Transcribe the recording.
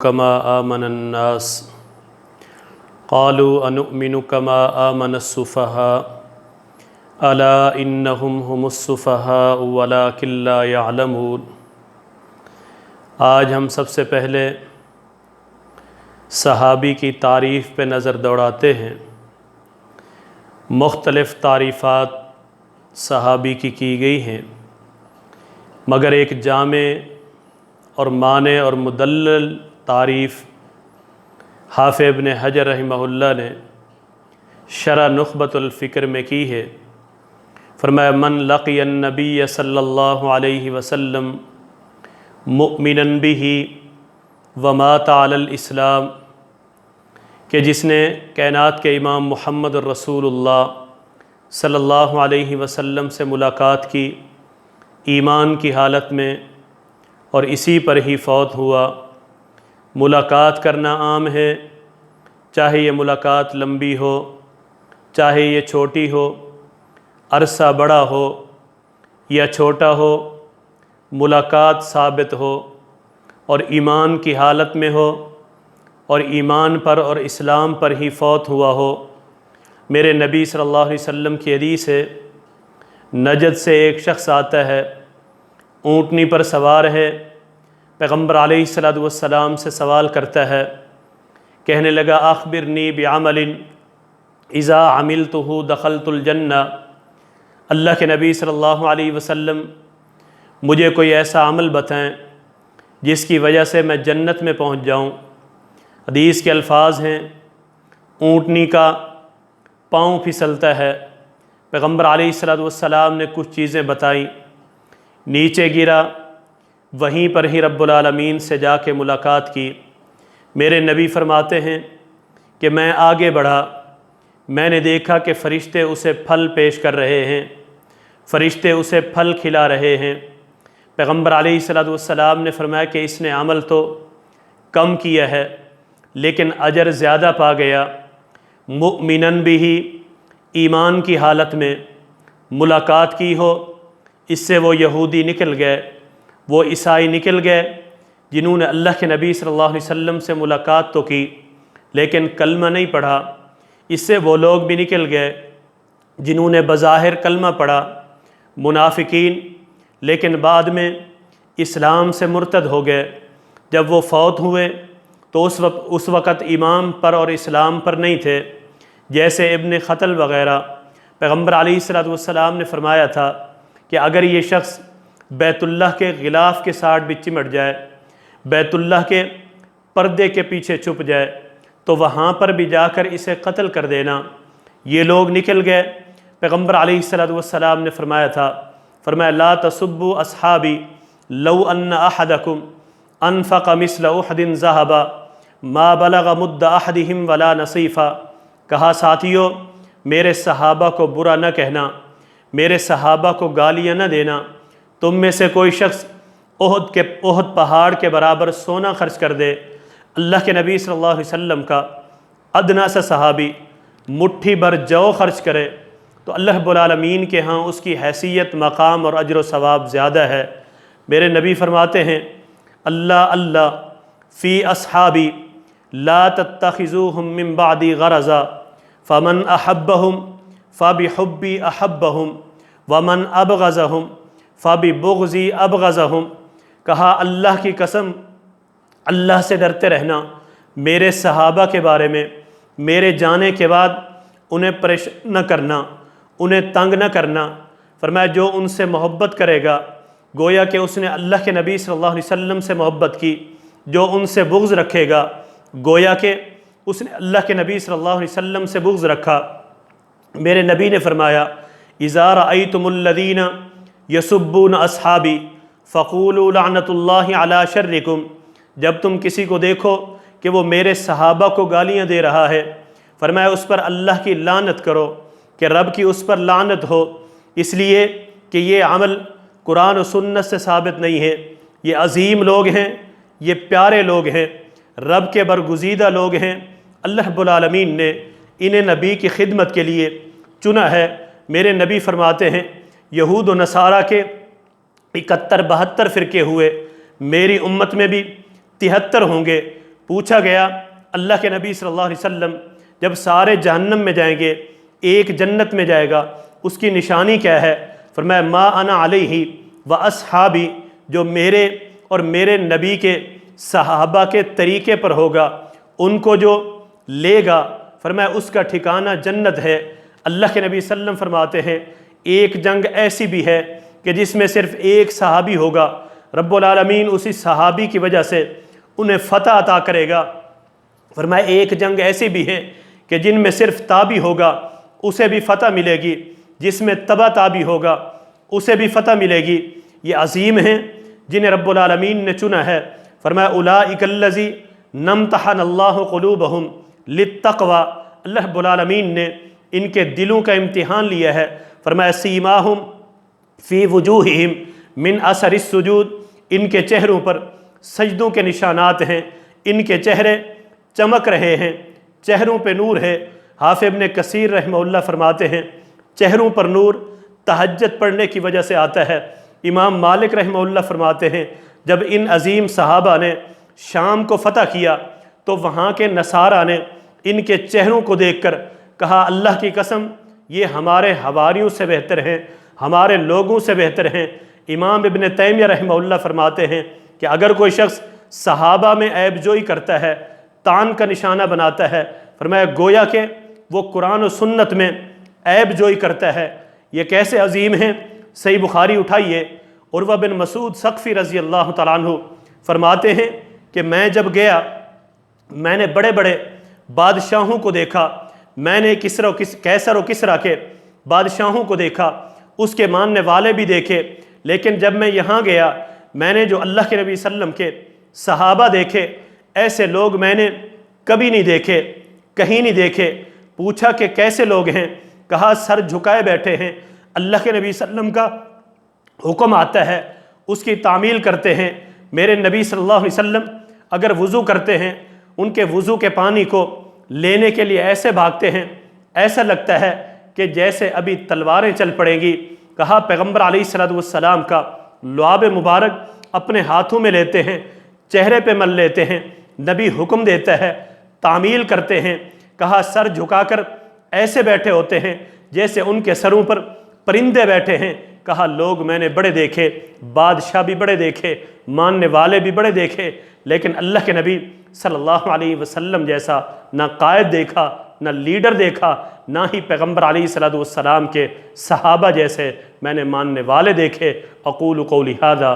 كما آمن الناس قالوا أنؤمن كما آمن السفهاء ألا إنهم هم السفهاء ولكن لا يعلمون۔ آج ہم سب سے پہلے صحابی کی تعریف پہ نظر دوڑاتے ہیں۔ مختلف تعریفات صحابی کی گئی ہیں، مگر ایک جامع اور مانع اور مدلل تعریف حافظ ابن حجر رحمہ اللہ نے شرح نخبۃ الفکر میں کی ہے۔ فرمایا من لقی النبی صلی اللہ علیہ وسلم مؤمنا بہ ومات علی الاسلام، کہ جس نے کائنات کے امام محمد الرسول اللہ صلی اللہ علیہ وسلم سے ملاقات کی ایمان کی حالت میں اور اسی پر ہی فوت ہوا۔ ملاقات کرنا عام ہے، چاہے یہ ملاقات لمبی ہو چاہے یہ چھوٹی ہو، عرصہ بڑا ہو یا چھوٹا ہو، ملاقات ثابت ہو اور ایمان کی حالت میں ہو اور ایمان پر اور اسلام پر ہی فوت ہوا ہو۔ میرے نبی صلی اللہ علیہ وسلم کی حدیث ہے، نجد سے ایک شخص آتا ہے، اونٹنی پر سوار ہے، پیغمبر علیہ السلام سے سوال کرتا ہے، کہنے لگا اخبرنی بعمل اذا عملتہ دخلت الجنہ۔ اللہ کے نبی صلی اللہ علیہ وسلم مجھے کوئی ایسا عمل بتائیں جس کی وجہ سے میں جنت میں پہنچ جاؤں۔ حدیث کے الفاظ ہیں، اونٹنی کا پاؤں پھسلتا ہے، پیغمبر علیہ السلام نے کچھ چیزیں بتائیں، نیچے گرا، وہیں پر ہی رب العالمین سے جا کے ملاقات کی۔ میرے نبی فرماتے ہیں کہ میں آگے بڑھا، میں نے دیکھا کہ فرشتے اسے پھل پیش کر رہے ہیں، فرشتے اسے پھل کھلا رہے ہیں۔ پیغمبر علیہ السلام نے فرمایا کہ اس نے عمل تو کم کیا ہے لیکن اجر زیادہ پا گیا۔ مؤمناً بہ، ایمان کی حالت میں ملاقات کی ہو، اس سے وہ یہودی نکل گئے، وہ عیسائی نکل گئے جنہوں نے اللہ کے نبی صلی اللہ علیہ وسلم سے ملاقات تو کی لیکن کلمہ نہیں پڑھا، اس سے وہ لوگ بھی نکل گئے جنہوں نے بظاہر کلمہ پڑھا، منافقین، لیکن بعد میں اسلام سے مرتد ہو گئے۔ جب وہ فوت ہوئے تو اس وقت ایمان پر اور اسلام پر نہیں تھے، جیسے ابن خطل وغیرہ۔ پیغمبر علیہ السلام نے فرمایا تھا کہ اگر یہ شخص بیت اللہ کے غلاف کے ساتھ بھی چمٹ جائے، بیت اللہ کے پردے کے پیچھے چھپ جائے تو وہاں پر بھی جا کر اسے قتل کر دینا۔ یہ لوگ نکل گئے۔ پیغمبر علیہ السلام نے فرمایا تھا، فرمایا لا تسبوا اصحابی لو ان احدکم انفق مثل احد ذهبا ما بلغ مد احدہم ولا نصیفا۔ کہا ساتھیو، میرے صحابہ کو برا نہ کہنا، میرے صحابہ کو گالیاں نہ دینا۔ تم میں سے کوئی شخص احد پہاڑ کے برابر سونا خرچ کر دے، اللہ کے نبی صلی اللہ علیہ وسلم کا ادنا سا صحابی مٹھی بھر جو خرچ کرے تو اللہ رب العالمین کے ہاں اس کی حیثیت، مقام اور اجر و ثواب زیادہ ہے۔ میرے نبی فرماتے ہیں اللہ اللہ فی اصحابی لا تتخذوہم من بعدی غرضا فمن احبہم فبحبی احبہم ومن ابغضہم فببغضی ابغضہم۔ کہا اللہ کی قسم، اللہ سے ڈرتے رہنا، میرے صحابہ کے بارے میں میرے جانے کے بعد انہیں پریشان نہ کرنا، انہیں تنگ نہ کرنا۔ فرمایا جو ان سے محبت کرے گا گویا کہ اس نے اللہ کے نبی صلی اللہ علیہ وسلم سے محبت کی، جو ان سے بغض رکھے گا گویا کہ اس نے اللہ کے نبی صلی اللہ علیہ وسلم سے بغض رکھا۔ میرے نبی نے فرمایا اذا رأیتم الذین یسبون اصحابی فقولوا لعنت اللہ علی شرکم۔ جب تم کسی کو دیکھو کہ وہ میرے صحابہ کو گالیاں دے رہا ہے، فرمایا اس پر اللہ کی لعنت کرو کہ رب کی اس پر لعنت ہو، اس لیے کہ یہ عمل قرآن و سنت سے ثابت نہیں ہے۔ یہ عظیم لوگ ہیں، یہ پیارے لوگ ہیں، رب کے برگزیدہ لوگ ہیں، اللہ رب العالمین نے انہیں نبی کی خدمت کے لیے چنا ہے۔ میرے نبی فرماتے ہیں یہود و نصارہ کے 71-72 فرقے ہوئے، میری امت میں بھی 73 ہوں گے، پوچھا گیا اللہ کے نبی صلی اللہ علیہ وسلم جب سارے جہنم میں جائیں گے ایک جنت میں جائے گا اس کی نشانی کیا ہے؟ فرمایا ما انا علیہ و اصحابی، جو میرے اور میرے نبی کے صحابہ کے طریقے پر ہوگا ان کو جو لے گا، فرمایا اس کا ٹھکانہ جنت ہے۔ اللہ کے نبی صلی اللہ علیہ وسلم فرماتے ہیں ایک جنگ ایسی بھی ہے کہ جس میں صرف ایک صحابی ہوگا، رب العالمین اسی صحابی کی وجہ سے انہیں فتح عطا کرے گا۔ فرمایا ایک جنگ ایسی بھی ہے کہ جن میں صرف تابی ہوگا اسے بھی فتح ملے گی، جس میں تبع تابی ہوگا اسے بھی فتح ملے گی۔ یہ عظیم ہیں جنہیں رب العالمین نے چنا ہے۔ فرمایا اولئک الذین امتحن اللہ قلوبہم للتقوی، اللہ رب العالمین نے ان کے دلوں کا امتحان لیا ہے۔ فرمایا سیماہم فی وجوہہم من اثر السجود، ان کے چہروں پر سجدوں کے نشانات ہیں، ان کے چہرے چمک رہے ہیں، چہروں پہ نور ہے۔ حافظ ابن کثیر رحمہ اللہ فرماتے ہیں چہروں پر نور تہجد پڑھنے کی وجہ سے آتا ہے۔ امام مالک رحمہ اللہ فرماتے ہیں جب ان عظیم صحابہ نے شام کو فتح کیا تو وہاں کے نصارہ نے ان کے چہروں کو دیکھ کر کہا اللہ کی قسم یہ ہمارے حواریوں سے بہتر ہیں، ہمارے لوگوں سے بہتر ہیں۔ امام ابن تیمیہ رحمہ اللہ فرماتے ہیں کہ اگر کوئی شخص صحابہ میں عیب جوئی کرتا ہے، طعن کا نشانہ بناتا ہے، فرمایا گویا کہ وہ قرآن و سنت میں عیب جوئی کرتا ہے۔ یہ کیسے عظیم ہیں؟ صحیح بخاری اٹھائیے، عروہ بن مسعود ثقفی رضی اللہ تعالیٰ عنہ فرماتے ہیں کہ میں جب گیا میں نے بڑے بڑے بادشاہوں کو دیکھا، میں نے کیسر و کسریٰ کے بادشاہوں کو دیکھا، اس کے ماننے والے بھی دیکھے، لیکن جب میں یہاں گیا میں نے جو اللہ کے نبی صلی اللہ علیہ وسلم کے صحابہ دیکھے، ایسے لوگ میں نے کبھی نہیں دیکھے، کہیں نہیں دیکھے۔ پوچھا کہ کیسے لوگ ہیں؟ کہا سر جھکائے بیٹھے ہیں، اللہ کے نبی صلی اللہ علیہ وسلم کا حکم آتا ہے اس کی تعمیل کرتے ہیں۔ میرے نبی صلی اللہ علیہ وسلم اگر وضو کرتے ہیں ان کے وضو کے پانی کو لینے کے لیے ایسے بھاگتے ہیں، ایسا لگتا ہے کہ جیسے ابھی تلواریں چل پڑیں گی۔ کہا پیغمبر علیہ السلام کا لعاب مبارک اپنے ہاتھوں میں لیتے ہیں، چہرے پہ مل لیتے ہیں، نبی حکم دیتا ہے تعمیل کرتے ہیں۔ کہا سر جھکا کر ایسے بیٹھے ہوتے ہیں جیسے ان کے سروں پر پرندے بیٹھے ہیں۔ کہا لوگ میں نے بڑے دیکھے، بادشاہ بھی بڑے دیکھے، ماننے والے بھی بڑے دیکھے، لیکن اللہ کے نبی صلی اللہ علیہ وسلم جیسا نہ قائد دیکھا، نہ لیڈر دیکھا، نہ ہی پیغمبر علیہ السلام کے صحابہ جیسے میں نے ماننے والے دیکھے۔ اقول قولی ھذا